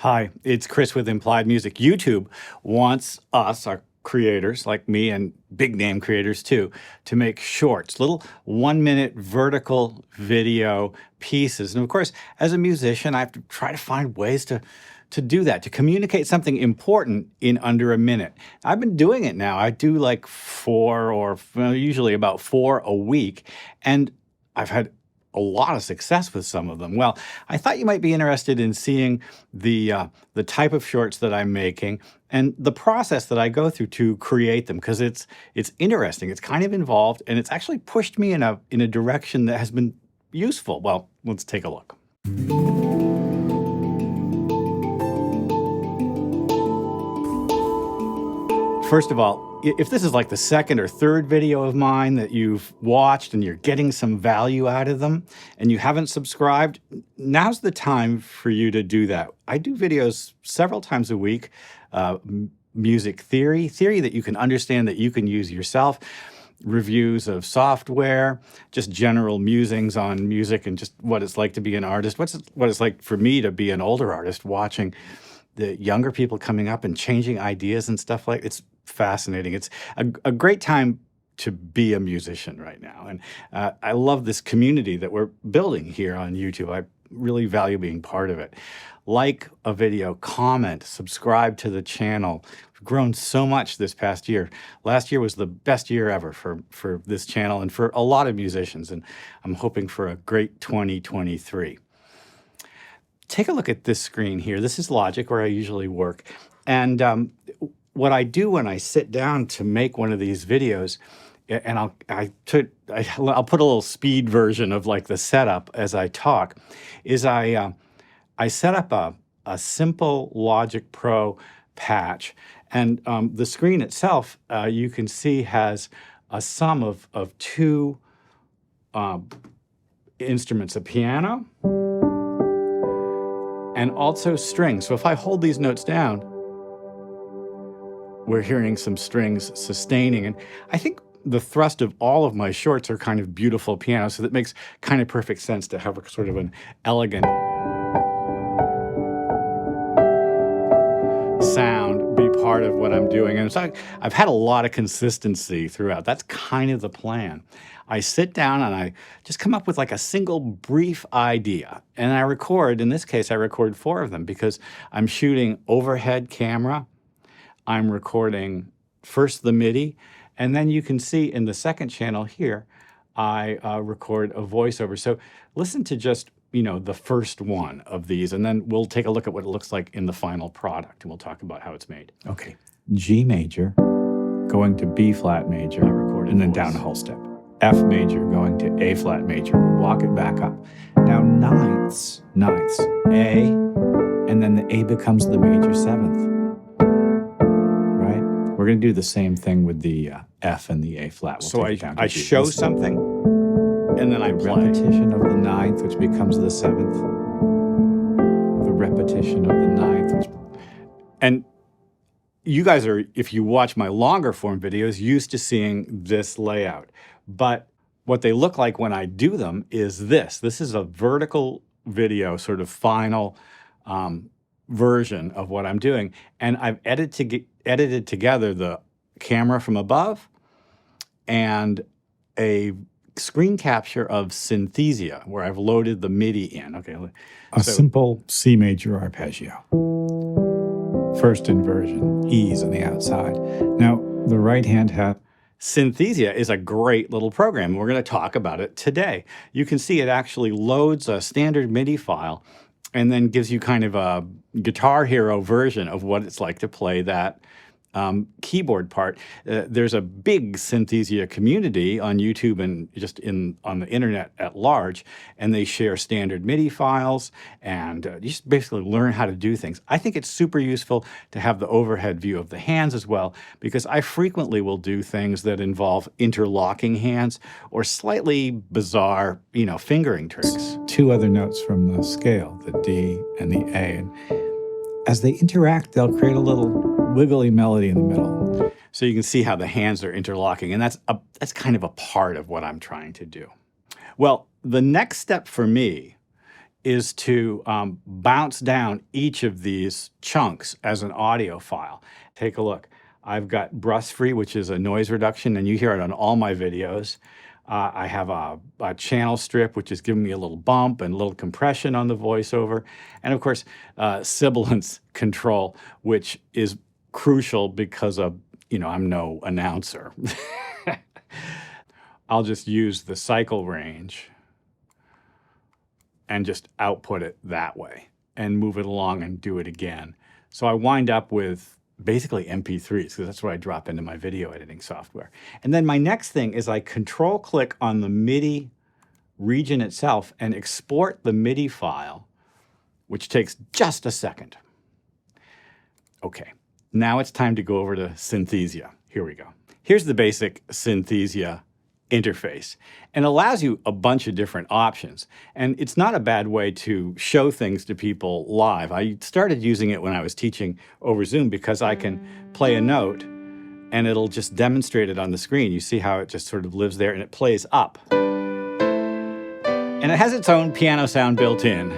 Hi, it's Chris with Implied Music. YouTube wants us, our creators like me and big name creators too, to make shorts, little 1 minute vertical video pieces. And of course, as a musician, I have to try to find ways to do that, to communicate something important in under a minute. I've been doing it now. I do like usually about 4 a week. And I've had a lot of success with some of them. Well, I thought you might be interested in seeing the type of shorts that I'm making and the process that I go through to create them, because it's interesting. It's kind of involved, and it's actually pushed me in a direction that has been useful. Well, let's take a look. First of all, if this is like the second or third video of mine that you've watched and you're getting some value out of them and you haven't subscribed, now's the time for you to do that. I do videos several times a week, music theory that you can understand, that you can use yourself, reviews of software, just general musings on music and just what it's like to be an artist, what it's like for me to be an older artist, watching the younger people coming up and changing ideas and stuff like it's fascinating. It's a great time to be a musician right now. And I love this community that we're building here on YouTube. I really value being part of it. Like a video, comment, subscribe to the channel. We've grown so much this past year. Last year was the best year ever for this channel and for a lot of musicians. And I'm hoping for a great 2023. Take a look at this screen here. This is Logic, where I usually work. And what I do when I sit down to make one of these videos, and I'll put a little speed version of like the setup as I talk, is I set up a simple Logic Pro patch. And the screen itself, you can see, has a sum of two instruments, a piano and also strings. So if I hold these notes down, we're hearing some strings sustaining. And I think the thrust of all of my shorts are kind of beautiful pianos, so that makes kind of perfect sense to have a sort of an elegant sound be part of what I'm doing. And so I've had a lot of consistency throughout. That's kind of the plan. I sit down and I just come up with like a single brief idea. And I record, in this case, I record 4 of them because I'm shooting overhead camera. I'm recording first the MIDI, and then you can see in the second channel here, I record a voiceover. So listen to just, the first one of these, and then we'll take a look at what it looks like in the final product, and we'll talk about how it's made. Okay, G major, going to B flat major, I record, and then down a whole step. F major, going to A flat major, we walk it back up. Now ninths, A, and then the A becomes the major 7th. We're going to do the same thing with the F and the A flat. So I show something, and then I play. Repetition of the 9th, which becomes the 7th. The repetition of the 9th. And you guys are, if you watch my longer form videos, used to seeing this layout. But what they look like when I do them is this. This is a vertical video, sort of final version of what I'm doing. And I've edited together the camera from above and a screen capture of Synthesia, where I've loaded the MIDI in. Okay, a simple C major arpeggio. First inversion, E's on the outside. Now, the right hand half. Synthesia is a great little program. We're going to talk about it today. You can see it actually loads a standard MIDI file and then gives you kind of a Guitar Hero version of what it's like to play that keyboard part. There's a big Synthesia community on YouTube and just on the internet at large, and they share standard MIDI files, and you just basically learn how to do things. I think it's super useful to have the overhead view of the hands as well, because I frequently will do things that involve interlocking hands or slightly bizarre, fingering tricks. 2 other notes from the scale, the D and the A. And as they interact, they'll create a little wiggly melody in the middle. So you can see how the hands are interlocking, and that's kind of a part of what I'm trying to do. Well, the next step for me is to bounce down each of these chunks as an audio file. Take a look. I've got brus free, which is a noise reduction, and you hear it on all my videos. I have a channel strip, which is giving me a little bump and a little compression on the voiceover. And of course, sibilance control, which is crucial because of, I'm no announcer. I'll just use the cycle range and just output it that way and move it along and do it again. So I wind up with basically MP3s, because that's what I drop into my video editing software. And then my next thing is I control click on the MIDI region itself and export the MIDI file, which takes just a second. Okay, now it's time to go over to Synthesia. Here we go. Here's the basic Synthesia interface, and allows you a bunch of different options. And it's not a bad way to show things to people live. I started using it when I was teaching over Zoom because I can play a note and it'll just demonstrate it on the screen. You see how it just sort of lives there and it plays up. And it has its own piano sound built in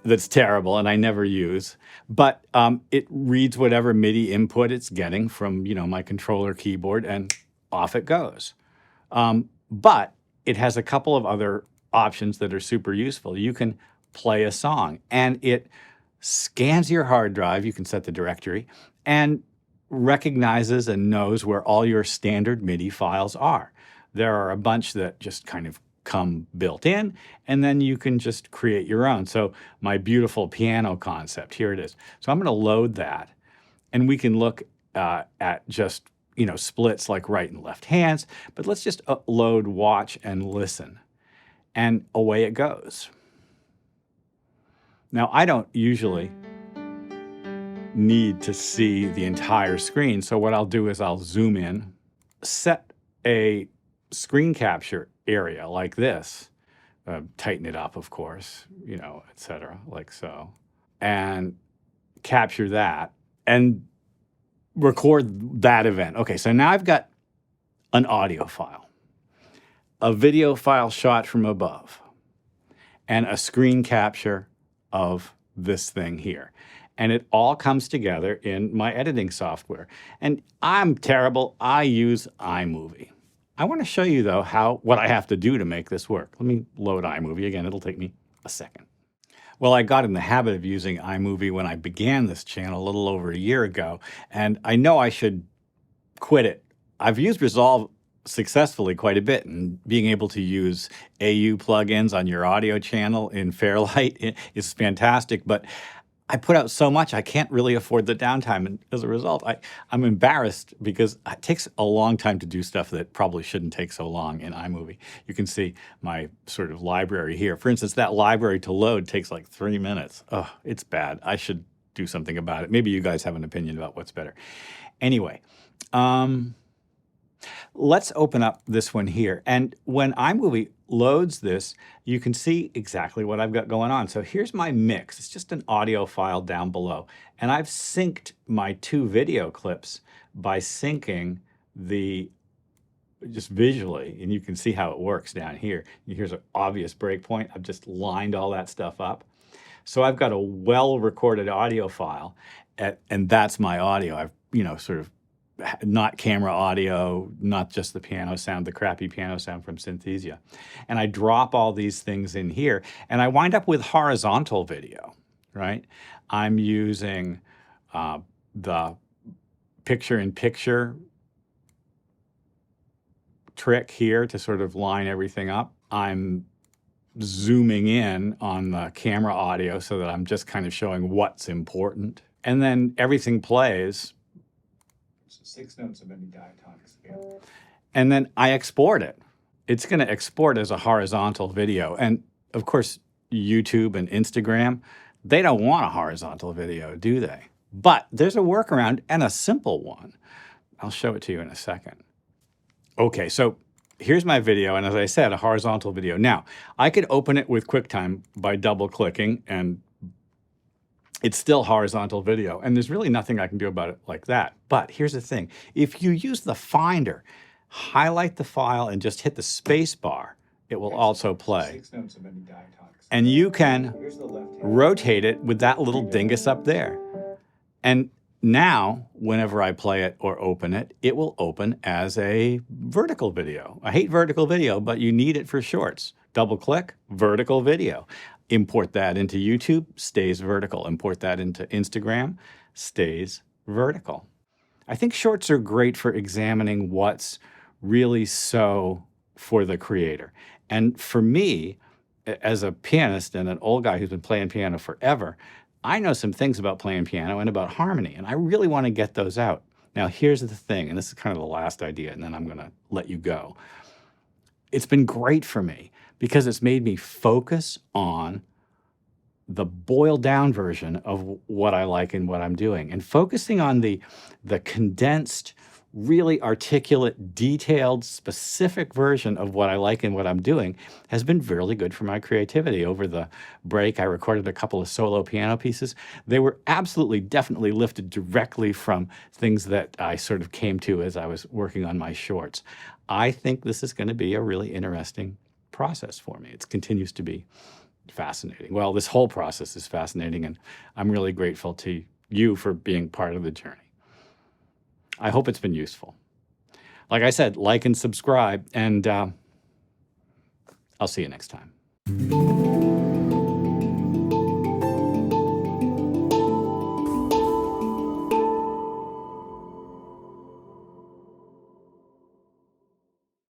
that's terrible and I never use, but it reads whatever MIDI input it's getting from, my controller keyboard, and off it goes. But it has a couple of other options that are super useful. You can play a song and it scans your hard drive. You can set the directory and recognizes and knows where all your standard MIDI files are. There are a bunch that just kind of come built in, and then you can just create your own. So my beautiful piano concept, here it is. So I'm going to load that, and we can look at just splits like right and left hands, but let's just load, watch, and listen. And away it goes. Now, I don't usually need to see the entire screen, so what I'll do is I'll zoom in, set a screen capture area like this, tighten it up, of course, etc., like so, and capture that, and record that event. Okay, so now I've got an audio file, a video file shot from above, and a screen capture of this thing here. And it all comes together in my editing software. And I'm terrible. I use iMovie. I want to show you, though, what I have to do to make this work. Let me load iMovie again. It'll take me a second. Well, I got in the habit of using iMovie when I began this channel a little over a year ago, and I know I should quit it. I've used Resolve successfully quite a bit, and being able to use AU plugins on your audio channel in Fairlight is fantastic, but I put out so much I can't really afford the downtime, and as a result, I'm embarrassed because it takes a long time to do stuff that probably shouldn't take so long in iMovie. You can see my sort of library here. For instance, that library to load takes like 3 minutes. Oh, it's bad. I should do something about it. Maybe you guys have an opinion about what's better. Anyway, let's open up this one here. And when iMovie loads this, you can see exactly what I've got going on. So here's my mix. It's just an audio file down below. And I've synced my 2 video clips by syncing just visually, and you can see how it works down here. Here's an obvious breakpoint. I've just lined all that stuff up. So I've got a well-recorded audio file, and that's my audio. I've, sort of not camera audio, not just the piano sound, the crappy piano sound from Synthesia. And I drop all these things in here, and I wind up with horizontal video, right? I'm using the picture-in-picture trick here to sort of line everything up. I'm zooming in on the camera audio so that I'm just kind of showing what's important. And then everything plays. 6 notes of any diatonic scale. And then I export it. It's going to export as a horizontal video. And of course, YouTube and Instagram, they don't want a horizontal video, do they? But there's a workaround, and a simple one. I'll show it to you in a second. Okay, so here's my video, and as I said, a horizontal video. Now, I could open it with QuickTime by double-clicking, and it's still horizontal video, and there's really nothing I can do about it like that. But here's the thing. If you use the Finder, highlight the file and just hit the space bar, it will also play. And you can rotate it with that little dingus up there. And now, whenever I play it or open it, it will open as a vertical video. I hate vertical video, but you need it for shorts. Double click, vertical video. Import that into YouTube, stays vertical. Import that into Instagram, stays vertical. I think shorts are great for examining what's really so for the creator. And for me, as a pianist and an old guy who's been playing piano forever, I know some things about playing piano and about harmony, and I really want to get those out. Now, here's the thing, and this is kind of the last idea, and then I'm going to let you go. It's been great for me because it's made me focus on the boiled down version of what I like and what I'm doing, and focusing on the condensed, really articulate, detailed, specific version of what I like and what I'm doing has been really good for my creativity. Over the break, I recorded a couple of solo piano pieces. They were absolutely, definitely lifted directly from things that I sort of came to as I was working on my shorts. I think this is going to be a really interesting process for me. It continues to be fascinating. Well, this whole process is fascinating, and I'm really grateful to you for being part of the journey. I hope it's been useful. Like I said, like and subscribe, and I'll see you next time.